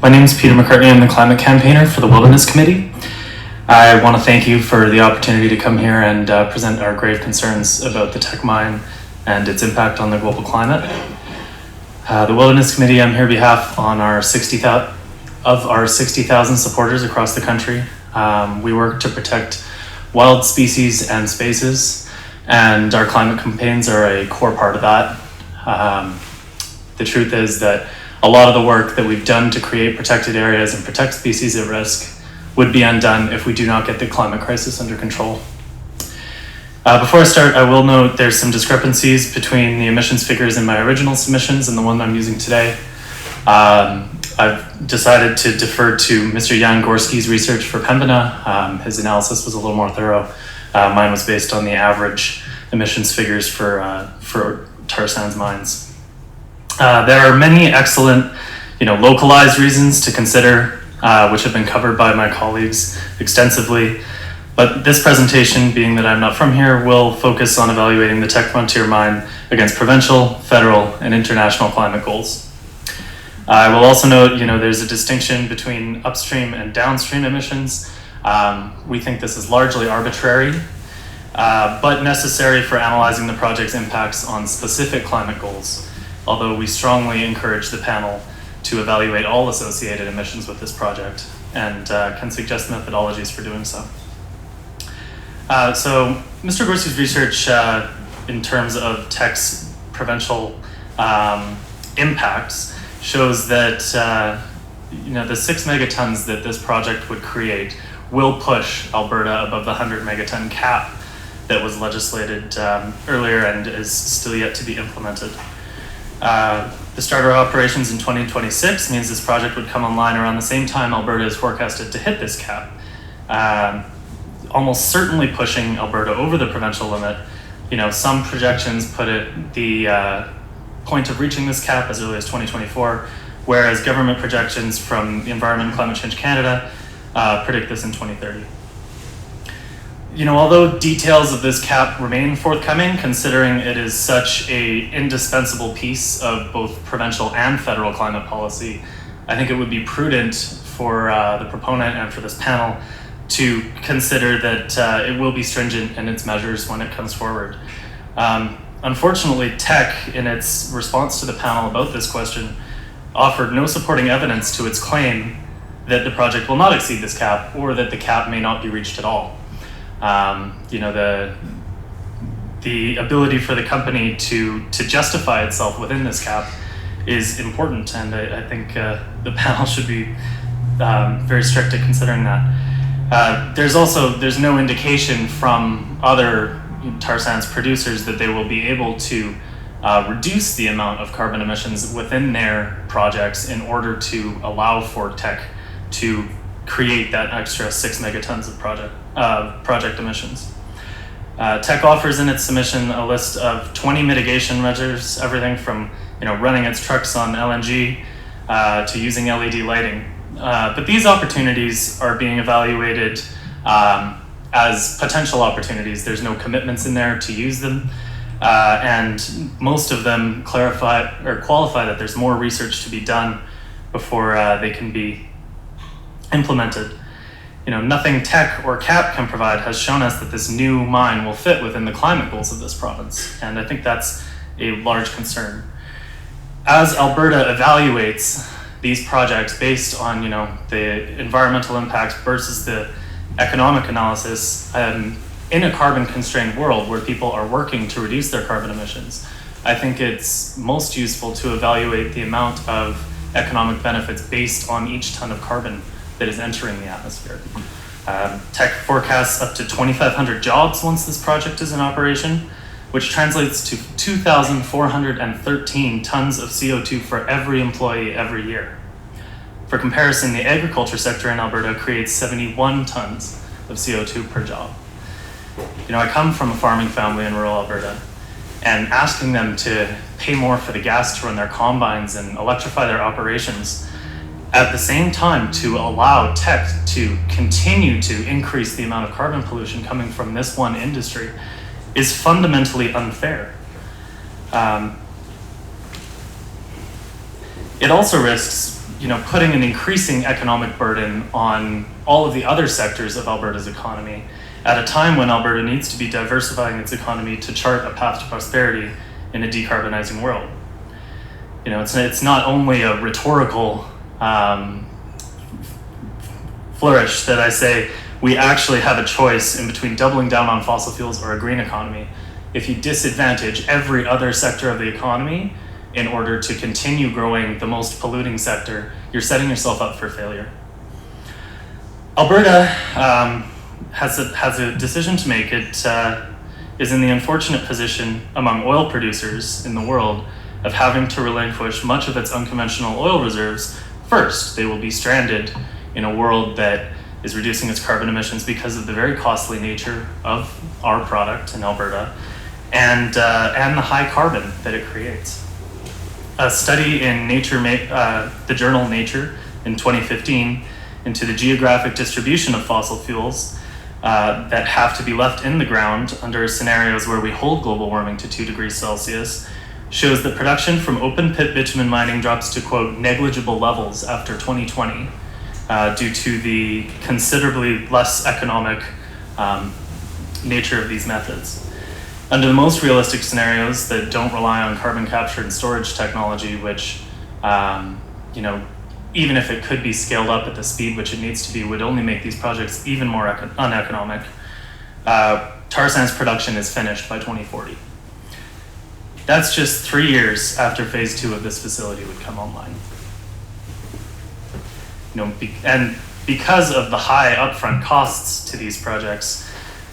My name is Peter McCartney. I'm the climate campaigner for the Wilderness Committee. I want to thank you for the opportunity to come here and present our grave concerns about the Teck mine and its impact on the global climate. The Wilderness Committee, I'm here on behalf of our 60,000 supporters across the country. We work to protect wild species and spaces, and our climate campaigns are a core part of that. The truth is that a lot of the work that we've done to create protected areas and protect species at risk would be undone if we do not get the climate crisis under control. Before I start, I will note there's some discrepancies between the emissions figures in my original submissions and the one I'm using today. I've decided to defer to Mr. Jan Gorski's research for Pembina. His analysis was a little more thorough. Mine was based on the average emissions figures for tar sands mines. There are many excellent, localized reasons to consider, which have been covered by my colleagues extensively. But this presentation, being that I'm not from here, will focus on evaluating the Teck Frontier Mine against provincial, federal, and international climate goals. I will also note, there's a distinction between upstream and downstream emissions. We think this is largely arbitrary, but necessary for analyzing the project's impacts on specific climate goals, although we strongly encourage the panel to evaluate all associated emissions with this project and can suggest methodologies for doing so. So Mr. Gorski's research in terms of Teck's provincial impacts shows that the 6 megatons that this project would create will push Alberta above the 100 megaton cap that was legislated earlier and is still yet to be implemented. The start of operations in 2026 means this project would come online around the same time Alberta is forecasted to hit this cap, almost certainly pushing Alberta over the provincial limit. Some projections put it the point of reaching this cap as early as 2024, whereas government projections from the Environment and Climate Change Canada predict this in 2030. Although details of this cap remain forthcoming, considering it is such an indispensable piece of both provincial and federal climate policy, I think it would be prudent for the proponent and for this panel to consider that it will be stringent in its measures when it comes forward. Unfortunately, Teck, in its response to the panel about this question, offered no supporting evidence to its claim that the project will not exceed this cap or that the cap may not be reached at all. The ability for the company to justify itself within this cap is important, and I think the panel should be very strict at considering that. There's no indication from other tar sands producers that they will be able to reduce the amount of carbon emissions within their projects in order to allow for Teck to create that extra 6 megatons of project emisons. Teck offers in its submission a list of 20 mitigation measures, everything from running its trucks on LNG to using LED lighting. But these opportunities are being evaluated as potential opportunities. There's no commitments in there to use them, and most of them qualify that there's more research to be done before they can be implemented. Nothing Teck or CAP can provide has shown us that this new mine will fit within the climate goals of this province, and I think that's a large concern. As Alberta evaluates these projects based on the environmental impacts versus the economic analysis, in a carbon constrained world where people are working to reduce their carbon emissions, I think it's most useful to evaluate the amount of economic benefits based on each ton of carbon that is entering the atmosphere. Teck forecasts up to 2,500 jobs once this project is in operation, which translates to 2,413 tons of CO2 for every employee every year. For comparison, the agriculture sector in Alberta creates 71 tons of CO2 per job. I come from a farming family in rural Alberta, and asking them to pay more for the gas to run their combines and electrify their operations at the same time to allow Teck to continue to increase the amount of carbon pollution coming from this one industry is fundamentally unfair. It also risks putting an increasing economic burden on all of the other sectors of Alberta's economy at a time when Alberta needs to be diversifying its economy to chart a path to prosperity in a decarbonizing world. It's not only a rhetorical flourish that I say we actually have a choice in between doubling down on fossil fuels or a green economy. If you disadvantage every other sector of the economy in order to continue growing the most polluting sector, you're setting yourself up for failure. Alberta has a decision to make. It is in the unfortunate position among oil producers in the world of having to relinquish much of its unconventional oil reserves first. They will be stranded in a world that is reducing its carbon emissions because of the very costly nature of our product in Alberta and the high carbon that it creates. A study in the journal Nature in 2015 into the geographic distribution of fossil fuels that have to be left in the ground under scenarios where we hold global warming to 2 degrees Celsius shows that production from open pit bitumen mining drops to, quote, negligible levels after 2020 due to the considerably less economic nature of these methods. Under the most realistic scenarios that don't rely on carbon capture and storage technology, which, even if it could be scaled up at the speed which it needs to be, would only make these projects even more uneconomic, tar sands production is finished by 2040. That's just 3 years after phase 2 of this facility would come online. And because of the high upfront costs to these projects,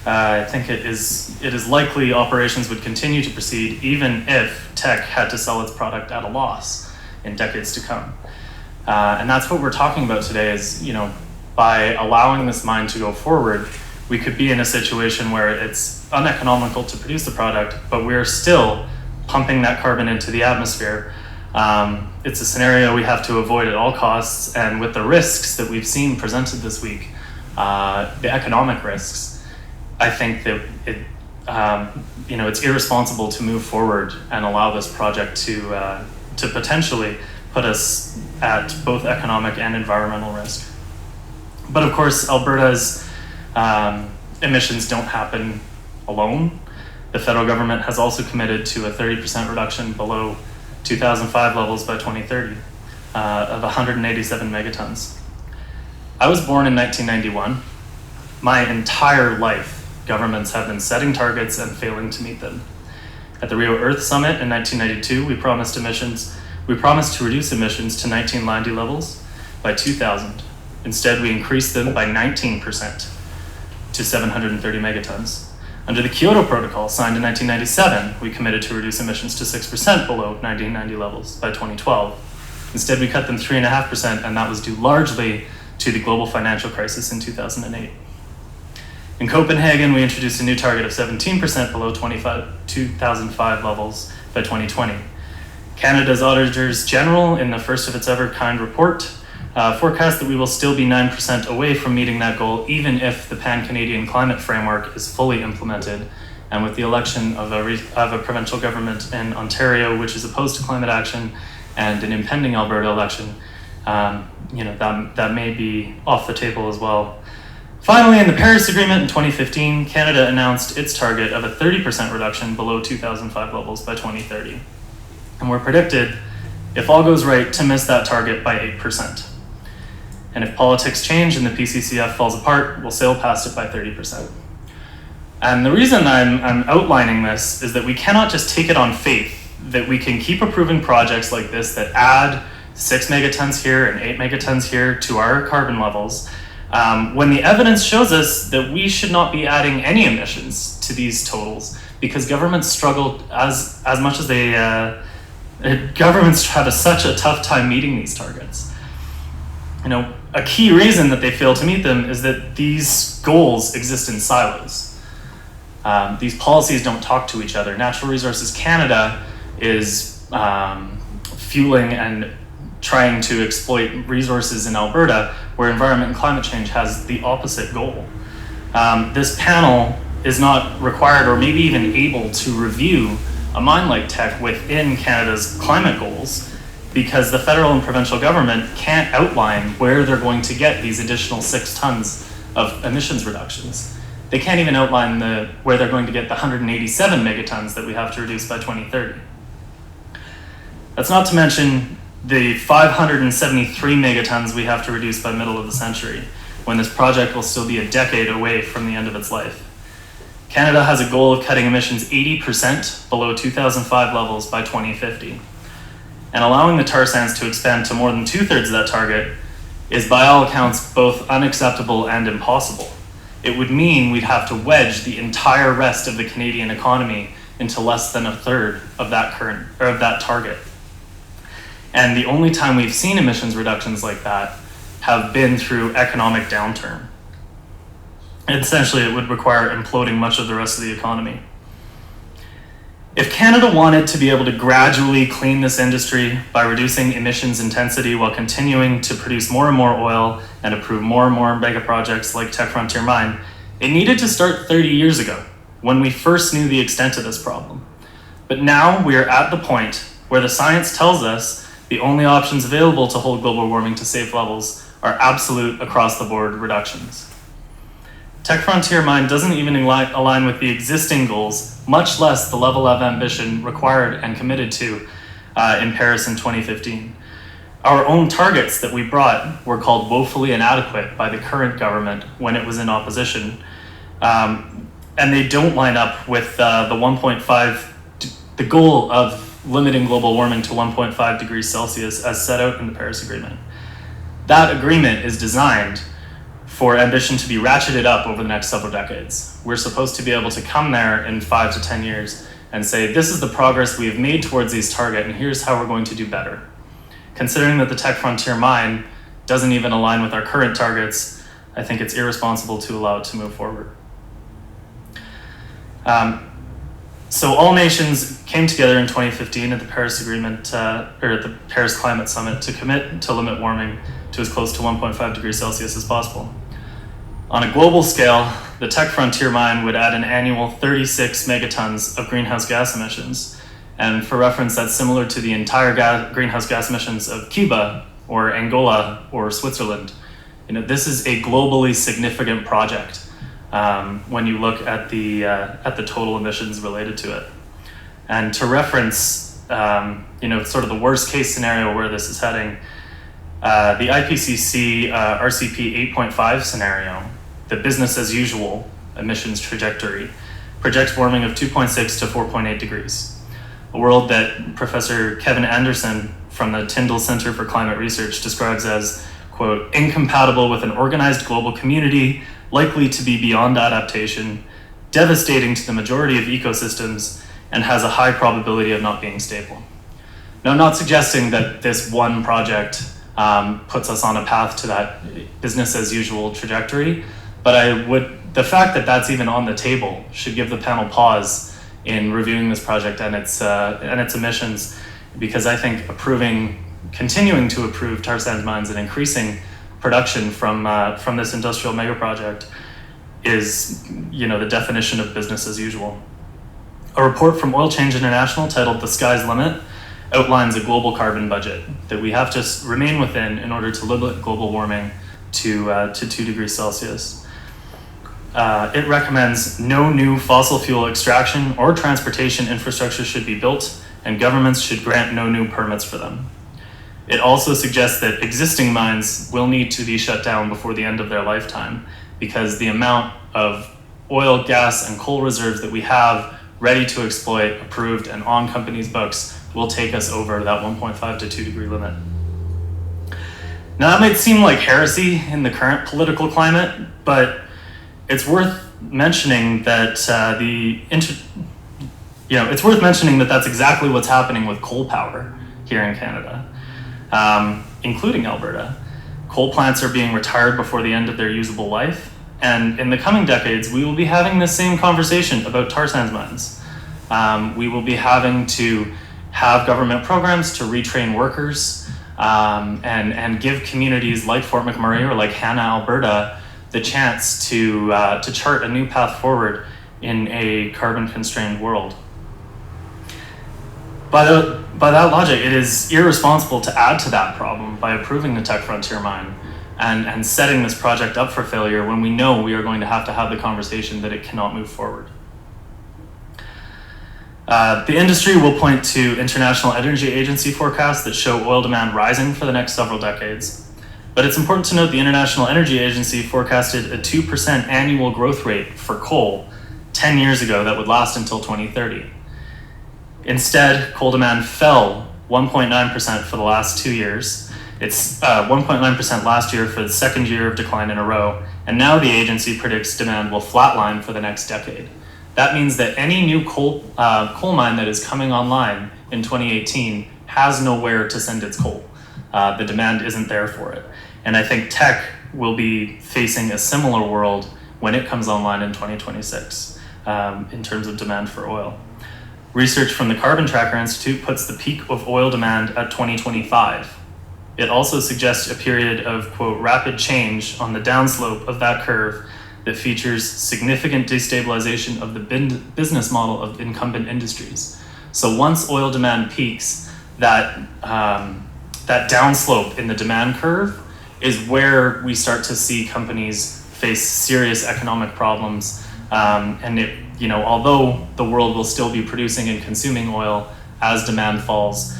I think it is likely operations would continue to proceed even if Teck had to sell its product at a loss in decades to come. And that's what we're talking about today is, by allowing this mine to go forward, we could be in a situation where it's uneconomical to produce the product, but we're still pumping that carbon into the atmosphere. It's a scenario we have to avoid at all costs, and with the risks that we've seen presented this week, the economic risks, I think that it's irresponsible to move forward and allow this project to potentially put us at both economic and environmental risk. But of course, Alberta's emissions don't happen alone. The federal government has also committed to a 30% reduction below 2005 levels by 2030 of 187 megatons. I was born in 1991. My entire life, governments have been setting targets and failing to meet them. At the Rio Earth Summit in 1992, we promised to reduce emissions to 1990 levels by 2000. Instead, we increased them by 19% to 730 megatons. Under the Kyoto Protocol, signed in 1997, we committed to reduce emissions to 6% below 1990 levels by 2012. Instead, we cut them 3.5%, and that was due largely to the global financial crisis in 2008. In Copenhagen, we introduced a new target of 17% below 2005 levels by 2020. Canada's Auditors General, in the first of its ever kind report, forecast that we will still be 9% away from meeting that goal, even if the Pan-Canadian Climate Framework is fully implemented, and with the election of a provincial government in Ontario, which is opposed to climate action, and an impending Alberta election, that may be off the table as well. Finally, in the Paris Agreement in 2015, Canada announced its target of a 30% reduction below 2005 levels by 2030. And we're predicted, if all goes right, to miss that target by 8%. And if politics change and the PCCF falls apart, we'll sail past it by 30%. And the reason I'm outlining this is that we cannot just take it on faith that we can keep approving projects like this that add 6 megatons here and 8 megatons here to our carbon levels, when the evidence shows us that we should not be adding any emissions to these totals, because governments struggle as much as governments have such a tough time meeting these targets. A key reason that they fail to meet them is that these goals exist in silos. These policies don't talk to each other. Natural Resources Canada is fueling and trying to exploit resources in Alberta, where environment and climate change has the opposite goal. This panel is not required or maybe even able to review a mine like Teck within Canada's climate goals because the federal and provincial government can't outline where they're going to get these additional 6 tons of emissions reductions. They can't even outline where they're going to get the 187 megatons that we have to reduce by 2030. That's not to mention the 573 megatons we have to reduce by middle of the century, when this project will still be a decade away from the end of its life. Canada has a goal of cutting emissions 80% below 2005 levels by 2050. And allowing the tar sands to expand to more than 2/3 of that target is by all accounts both unacceptable and impossible. It would mean we'd have to wedge the entire rest of the Canadian economy into less than 1/3 of that target. And the only time we've seen emissions reductions like that have been through economic downturn. Essentially, it would require imploding much of the rest of the economy. If Canada wanted to be able to gradually clean this industry by reducing emissions intensity while continuing to produce more and more oil and approve more and more mega projects like Teck Frontier Mine, it needed to start 30 years ago, when we first knew the extent of this problem. But now we are at the point where the science tells us the only options available to hold global warming to safe levels are absolute across-the-board reductions. Teck Frontier Mine doesn't even align with the existing goals, much less the level of ambition required and committed to in Paris in 2015. Our own targets that we brought were called woefully inadequate by the current government when it was in opposition, and they don't line up with the goal of limiting global warming to 1.5 degrees Celsius as set out in the Paris Agreement. That agreement is designed for ambition to be ratcheted up over the next several decades. We're supposed to be able to come there in 5 to 10 years and say, this is the progress we have made towards these targets, and here's how we're going to do better. Considering that the Teck Frontier Mine doesn't even align with our current targets, I think it's irresponsible to allow it to move forward. So all nations came together in 2015 at the Paris Agreement, or at the Paris Climate Summit, to commit to limit warming to as close to 1.5 degrees Celsius as possible. On a global scale, the Teck Frontier Mine would add an annual 36 megatons of greenhouse gas emissions. And for reference, that's similar to the entire greenhouse gas emissions of Cuba or Angola or Switzerland. This is a globally significant project when you look at the total emissions related to it. And to reference, sort of the worst case scenario where this is heading, the IPCC RCP 8.5 scenario, the business as usual emissions trajectory, projects warming of 2.6 to 4.8 degrees. A world that Professor Kevin Anderson from the Tyndall Center for Climate Research describes as, quote, incompatible with an organized global community, likely to be beyond adaptation, devastating to the majority of ecosystems, and has a high probability of not being stable. Now, I'm not suggesting that this one project puts us on a path to that business as usual trajectory, but the fact that that's even on the table should give the panel pause in reviewing this project and its emissions, because I think continuing to approve tar sands mines and increasing production from this industrial mega project is, the definition of business as usual. A report from Oil Change International titled "The Sky's Limit" outlines a global carbon budget that we have to remain within in order to limit global warming to 2 degrees Celsius. It recommends no new fossil fuel extraction or transportation infrastructure should be built, and governments should grant no new permits for them. It also suggests that existing mines will need to be shut down before the end of their lifetime, because the amount of oil, gas, and coal reserves that we have ready to exploit, approved, and on companies' books will take us over that 1.5 to 2 degree limit. Now, that might seem like heresy in the current political climate, but it's worth mentioning that that's exactly what's happening with coal power here in Canada, including Alberta. Coal plants are being retired before the end of their usable life, and in the coming decades, we will be having this same conversation about tar sands mines. We will be having to have government programs to retrain workers and give communities like Fort McMurray or like Hanna, Alberta, the chance to chart a new path forward in a carbon-constrained world. by that logic, it is irresponsible to add to that problem by approving the Teck Frontier Mine and setting this project up for failure when we know we are going to have the conversation that it cannot move forward. The industry will point to International Energy Agency forecasts that show oil demand rising for the next several decades. But it's important to note the International Energy Agency forecasted a 2% annual growth rate for coal 10 years ago that would last until 2030. Instead, coal demand fell 1.9% for the last 2 years. It's 1.9% last year for the second year of decline in a row, and now the agency predicts demand will flatline for the next decade. That means that any new coal mine that is coming online in 2018 has nowhere to send its coal. The demand isn't there for it. And I think Teck will be facing a similar world when it comes online in 2026 in terms of demand for oil. Research from the Carbon Tracker Institute puts the peak of oil demand at 2025. It also suggests a period of, quote, rapid change on the downslope of that curve that features significant destabilization of the business model of incumbent industries. So once oil demand peaks, that downslope in the demand curve is where we start to see companies face serious economic problems. Although the world will still be producing and consuming oil as demand falls,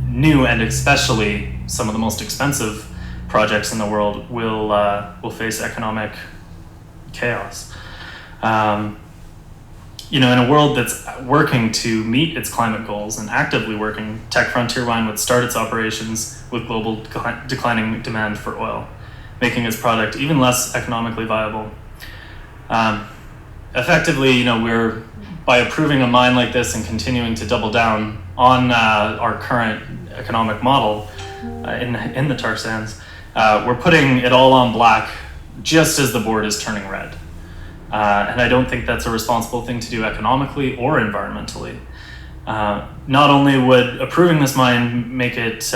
new and especially some of the most expensive projects in the world will face economic chaos. In a world that's working to meet its climate goals and actively working, Teck Frontier Mine would start its operations with global declining demand for oil, making its product even less economically viable. Effectively, we're by approving a mine like this and continuing to double down on our current economic model in the tar sands, we're putting it all on black just as the board is turning red. And I don't think that's a responsible thing to do economically or environmentally. Not only would approving this mine make it,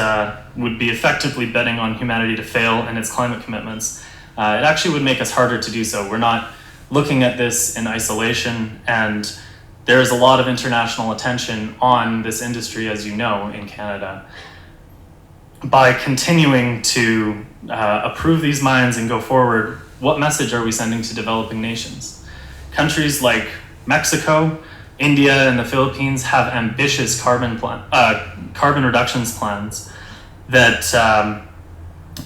would be effectively betting on humanity to fail and its climate commitments, it actually would make us harder to do so. We're not looking at this in isolation, and there is a lot of international attention on this industry, as you know, in Canada. By continuing to approve these mines and go forward, what message are we sending to developing nations? Countries like Mexico, India, and the Philippines have ambitious carbon reductions plans that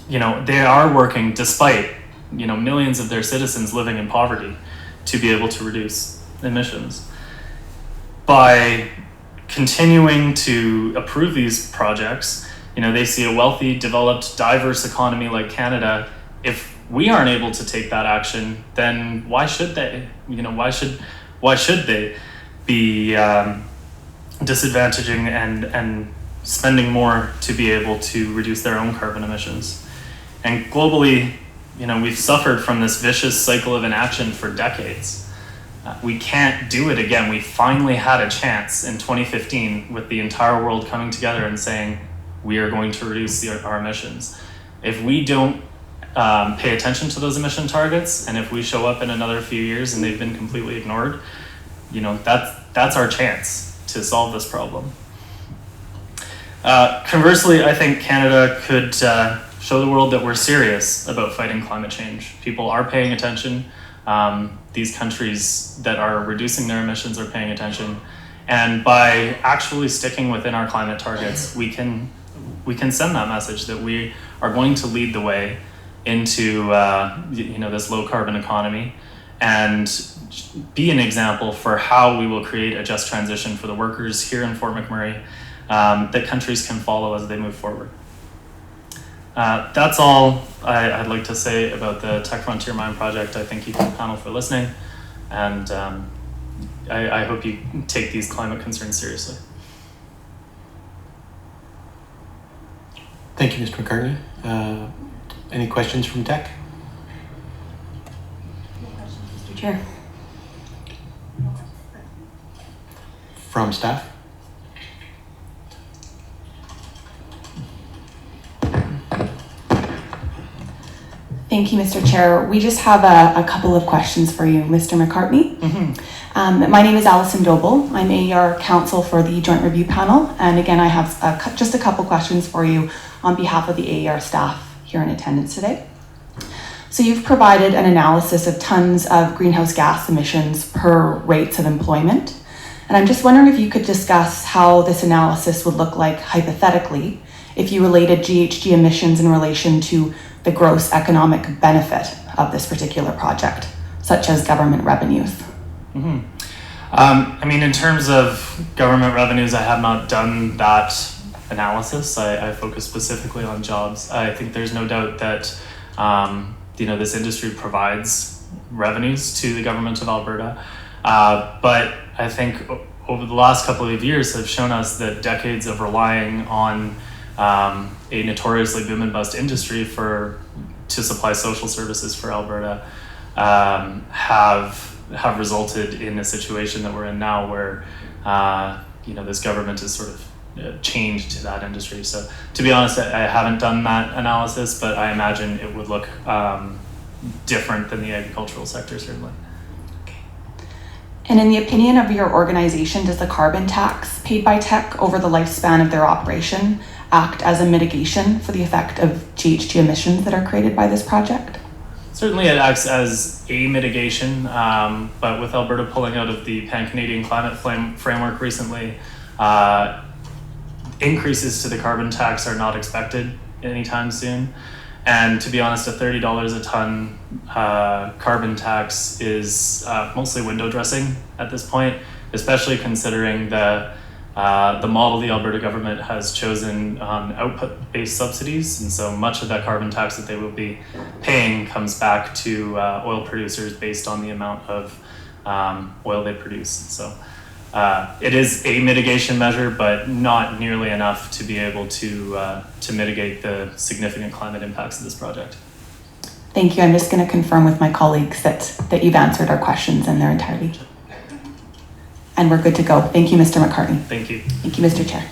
they are working despite millions of their citizens living in poverty to be able to reduce emissions. By continuing to approve these projects, they see a wealthy, developed, diverse economy like Canada. If we aren't able to take that action, then why should they? Why should they be disadvantaging and spending more to be able to reduce their own carbon emissions? And globally, we've suffered from this vicious cycle of inaction for decades. We can't do it again. We finally had a chance in 2015 with the entire world coming together and saying, we are going to reduce our emissions. If we don't pay attention to those emission targets, and if we show up in another few years and they've been completely ignored, that's our chance to solve this problem. Conversely, I think Canada could show the world that we're serious about fighting climate change. People are paying attention. These countries that are reducing their emissions are paying attention. And by actually sticking within our climate targets, we can send that message that we are going to lead the way into this low carbon economy and be an example for how we will create a just transition for the workers here in Fort McMurray that countries can follow as they move forward. That's all I'd like to say about the Teck Frontier Mine project. I thank you to the panel for listening, and I hope you take these climate concerns seriously. Thank you, Mr. McCartney. Any questions from Teck? No questions, Mr. Chair. From staff? Thank you, Mr. Chair. We just have a couple of questions for you, Mr. McCartney. Mm-hmm. My name is Alison Doble. I'm AER counsel for the Joint Review Panel. And again, I have just a couple questions for you on behalf of the AER staff here in attendance today. So you've provided an analysis of tons of greenhouse gas emissions per rates of employment. And I'm just wondering if you could discuss how this analysis would look like hypothetically if you related GHG emissions in relation to the gross economic benefit of this particular project, such as government revenues. Mm-hmm. I mean, in terms of government revenues, I have not done that analysis. I focus specifically on jobs. I think there's no doubt that this industry provides revenues to the government of Alberta, but I think over the last couple of years have shown us that decades of relying on a notoriously boom and bust industry to supply social services for Alberta have resulted in a situation that we're in now where this government has sort of changed that industry. So to be honest, I haven't done that analysis, but I imagine it would look different than the agricultural sector, certainly. And in the opinion of your organization, does the carbon tax paid by Teck over the lifespan of their operation act as a mitigation for the effect of GHG emissions that are created by this project? Certainly it acts as a mitigation, but with Alberta pulling out of the Pan-Canadian Climate Framework recently, increases to the carbon tax are not expected anytime soon. And to be honest, a $30 a ton carbon tax is mostly window dressing at this point, especially considering the model the Alberta government has chosen on output-based subsidies. And so much of that carbon tax that they will be paying comes back to oil producers based on the amount of oil they produce. So it is a mitigation measure, but not nearly enough to be able to mitigate the significant climate impacts of this project. Thank you. I'm just going to confirm with my colleagues that you've answered our questions in their entirety. And we're good to go. Thank you, Mr. McCartney. Thank you. Thank you, Mr. Chair.